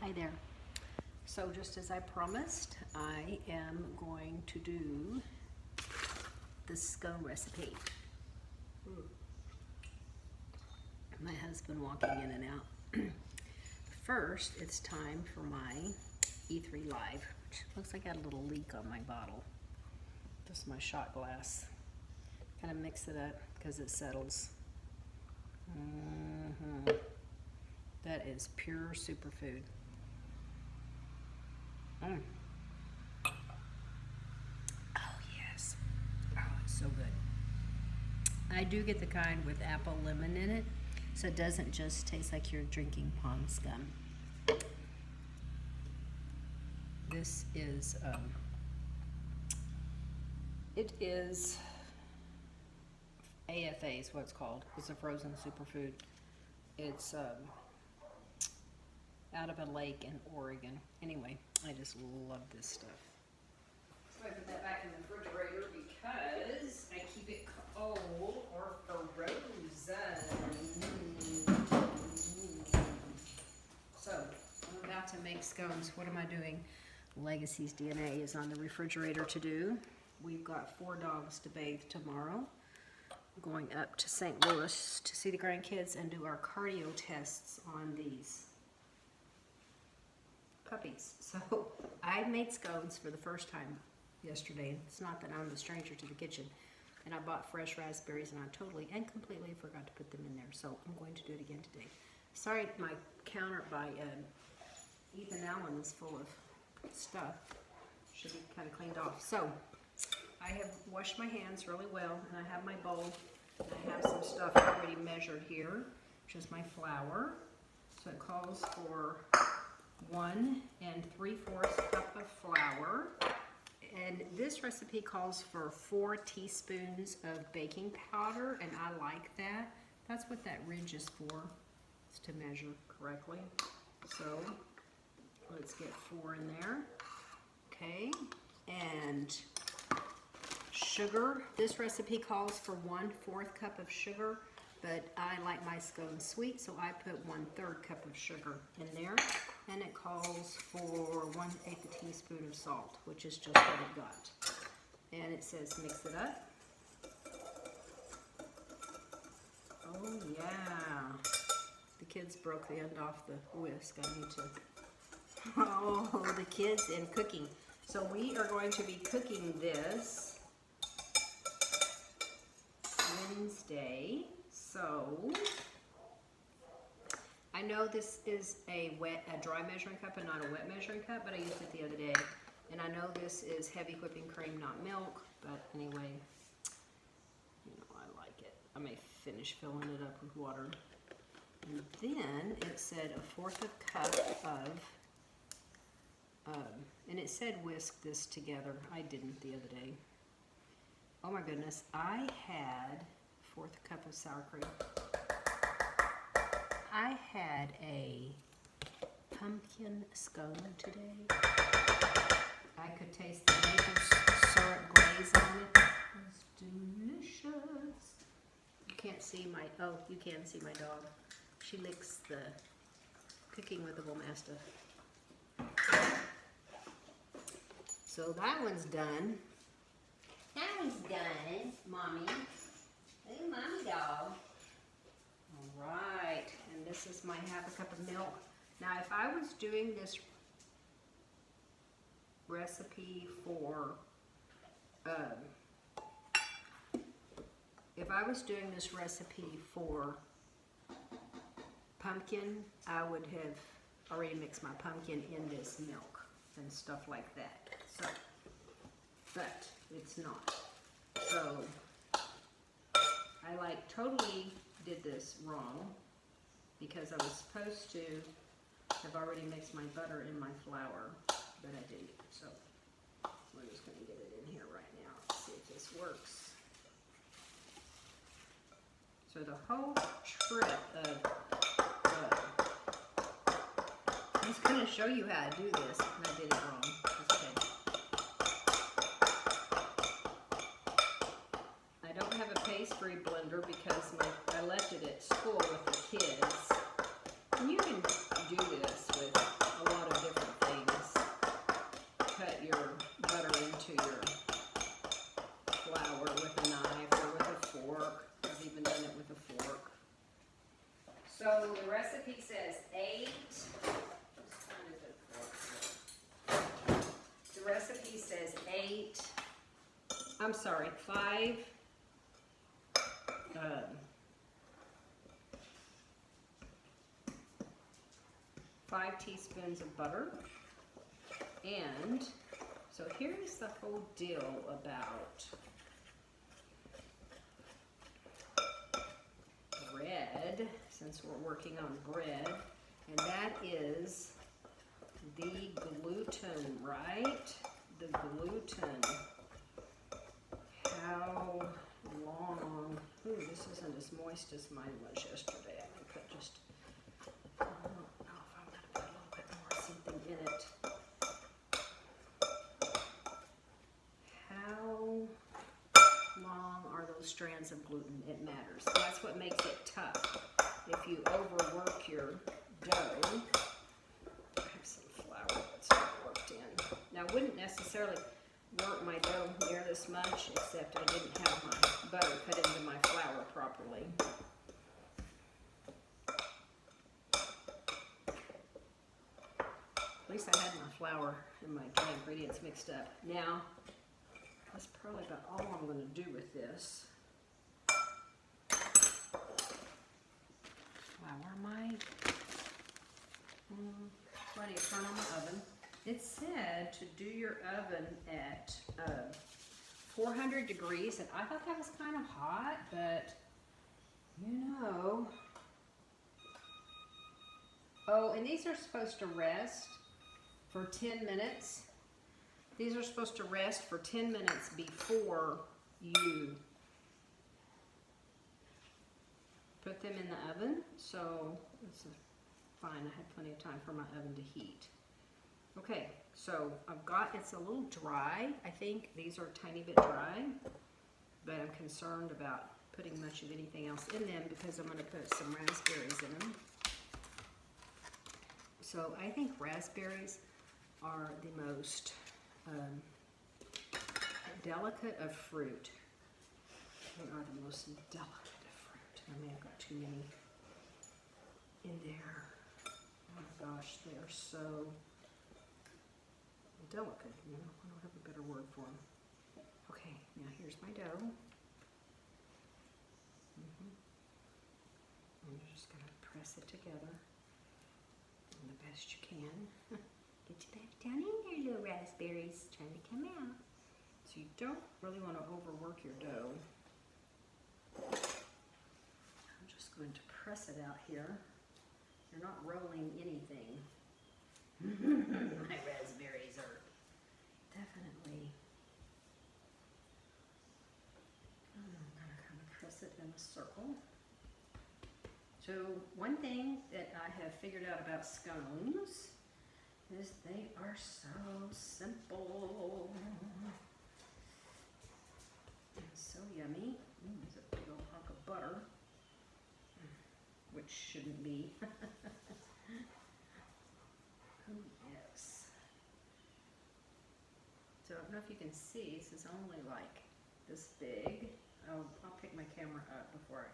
Hi there. So just as I promised, I am going to do the scone recipe. My husband walking in and out. First, it's time for my E3 Live, which looks like I got a little leak on my bottle. This is my shot glass. Kind of mix it up because it settles. That is pure superfood. Oh yes. Oh, it's so good. I do get the kind with apple lemon in it, so it doesn't just taste like you're drinking pond scum. This is, it is AFA is what it's called. It's a frozen superfood. It's out of a lake in Oregon. Anyway, I just love this stuff. So I put that back in the refrigerator because I keep it cold or frozen. So I'm about to make scones. What am I doing? Legacy's DNA is on the refrigerator to do. We've got 4 dogs to bathe tomorrow. I'm going up to St. Louis to see the grandkids and do our cardio tests on these puppies. So I made scones for the first time yesterday. It's not that I'm a stranger to the kitchen. And I bought fresh raspberries and I totally and completely forgot to put them in there. So I'm going to do it again today. Sorry, my counter by Ethan Allen is full of stuff. Should be kind of cleaned off. So I have washed my hands really well, and I have my bowl. And I have some stuff already measured here, which is my flour. So it calls for 1 3/4 cup of flour. And this recipe calls for 4 teaspoons of baking powder, and I like that. That's what that ridge is for, is to measure correctly. So let's get 4 in there. Okay, and sugar. This recipe calls for 1/4 cup of sugar, but I like my scones sweet, so I put 1/3 cup of sugar in there. And it calls for 1/8 teaspoon of salt, which is just what it got. And it says mix it up. Oh yeah. The kids broke the end off the whisk. I need to. Oh, the kids and cooking. So we are going to be cooking this Wednesday. So I know this is a dry measuring cup and not a wet measuring cup, but I used it the other day. And I know this is heavy whipping cream, not milk, but anyway, you know, I like it. I may finish filling it up with water. And then it said 1/4 cup of, and it said whisk this together. I didn't the other day. Oh my goodness, I had 1/4 cup of sour cream. I had a pumpkin scone today. I could taste the maple syrup glaze on it. It was delicious. You can't see my, oh, you can see my dog. She licks the cooking with the bullmastiff. So that one's done. That one's done, Mommy. Hey, Mommy dog. All right, and this is my 1/2 cup of milk. Now, if I was doing this recipe for, pumpkin, I would have already mixed my pumpkin in this milk and stuff like that. So, but it's not. So, I like totally did this wrong because I was supposed to have already mixed my butter in my flour, but I didn't. So we're just going to get it in here right now. Let's see if this works. So the whole trick of I'm just going to show you how to do this, and I did it wrong. It's okay. I don't have a pastry blender because I left it at school with the kids. And you can do this with a lot I'm sorry, 5 teaspoons of butter. And so here's the whole deal about bread, since we're working on bread, and that is the gluten, right? The gluten. How long? Ooh, this isn't as moist as mine was yesterday. I can put just, I don't know if I'm going to put a little bit more something in it. How long are those strands of gluten? It matters. That's what makes it tough. If you overwork your dough, I have some flour that's not worked in. Now, I wouldn't necessarily work my dough near this much, except I didn't have my butter cut into my flour properly. At least I had my flour and my dry ingredients mixed up. Now, that's probably about all I'm going to do with this. Flour my, ready to turn on my oven. It said to do your oven at 400 degrees, and I thought that was kind of hot, but you know. Oh, and these are supposed to rest for 10 minutes. These are supposed to rest for 10 minutes before you put them in the oven. So it's fine, I had plenty of time for my oven to heat. Okay, so I've got, it's a little dry. I think these are a tiny bit dry, but I'm concerned about putting much of anything else in them because I'm going to put some raspberries in them. So I think raspberries are the most delicate of fruit. They are the most delicate of fruit. I may have got too many in there. Oh my gosh, they are so delicate, you know, I don't have a better word for them. Okay, now here's my dough. I'm just going to press it together the best you can. Get you back down in there, little raspberries, trying to come out. So you don't really want to overwork your dough. I'm just going to press it out here. You're not rolling anything. My raspberries are definitely, I'm going to kind of press it in a circle. So one thing that I have figured out about scones is they are so simple and so yummy. There's a big old hunk of butter, which shouldn't be. Oh yes. So I don't know if you can see, this is only like this big. I'll pick my camera up before I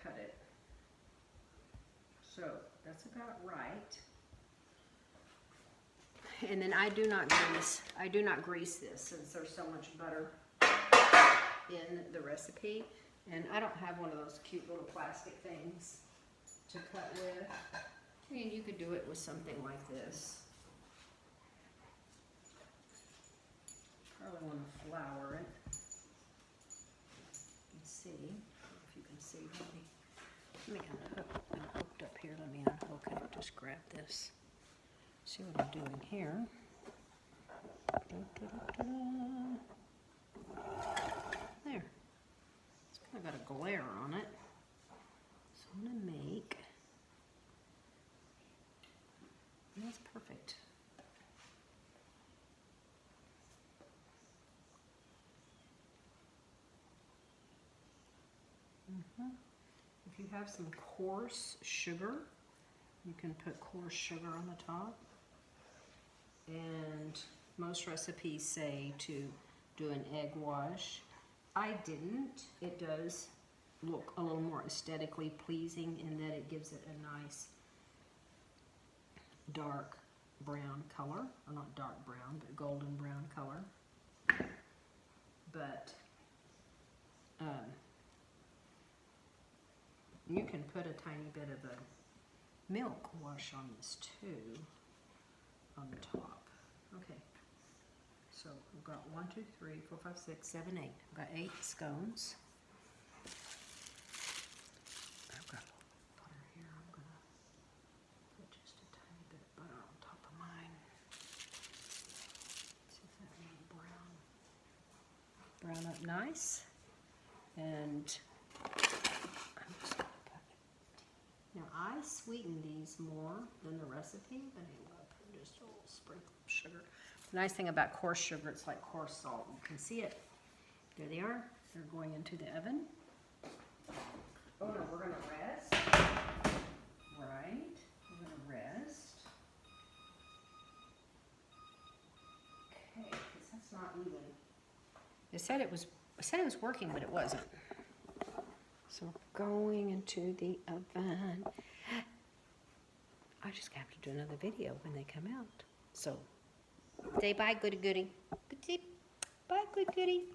cut it. So that's about right. And then I do not grease this since there's so much butter in the recipe. And I don't have one of those cute little plastic things to cut with. And you could do it with something like this. Probably want to flour it. Let's see if you can see. Let me unhook. I'm hooked up here. Let me unhook it. Just grab this. See what I'm doing here. There. It's kind of got a glare on it. So I'm going to make. And that's perfect. If you have some coarse sugar, you can put coarse sugar on the top. And most recipes say to do an egg wash. I didn't. It does look a little more aesthetically pleasing in that it gives it a nice dark brown color, or not dark brown, but golden brown color. but you can put a tiny bit of a milk wash on this too, on the top. Okay, so we've got 1, 2, 3, 4, 5, 6, 7, 8. I've got 8 scones. I've got a little butter here. I'm gonna put just a tiny bit of butter on top of mine. See if that will brown up nice. And I'm just gonna put it. Now I sweeten these more than the recipe, but anyway, I'll put just a little sprinkle of sugar. The nice thing about coarse sugar, it's like coarse salt. You can see it. There they are. They're going into the oven. Oh no, we're gonna rest. Right. We're gonna rest. Okay, because that's not even. It said it was working, but it wasn't. So we're going into the oven. I just have to do another video when they come out. So say bye, goody goody. Bye, good goody.